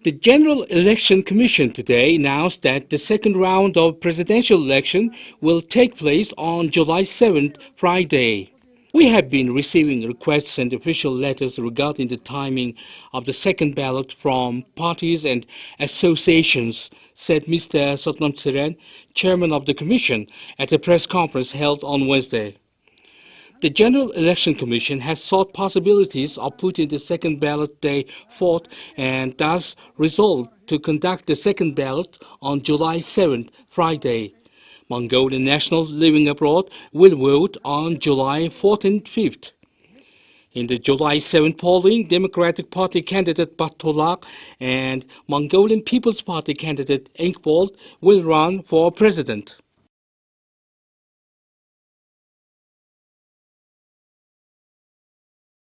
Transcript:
The General Election Commission today announced that the second round of presidential election will take place on July 7th, Friday. We have been receiving requests and official letters regarding the timing of the second ballot from parties and associations, said Mr. Sotnam Siren, chairman of the commission, at a press conference held on Wednesday. The General Election Commission has sought possibilities of putting the second ballot day forth and thus resolved to conduct the second ballot on July 7th, Friday. Mongolian nationals living abroad will vote on July 4th and 5th. In the July 7th polling, Democratic Party candidate Battolak and Mongolian People's Party candidate Engbold will run for president.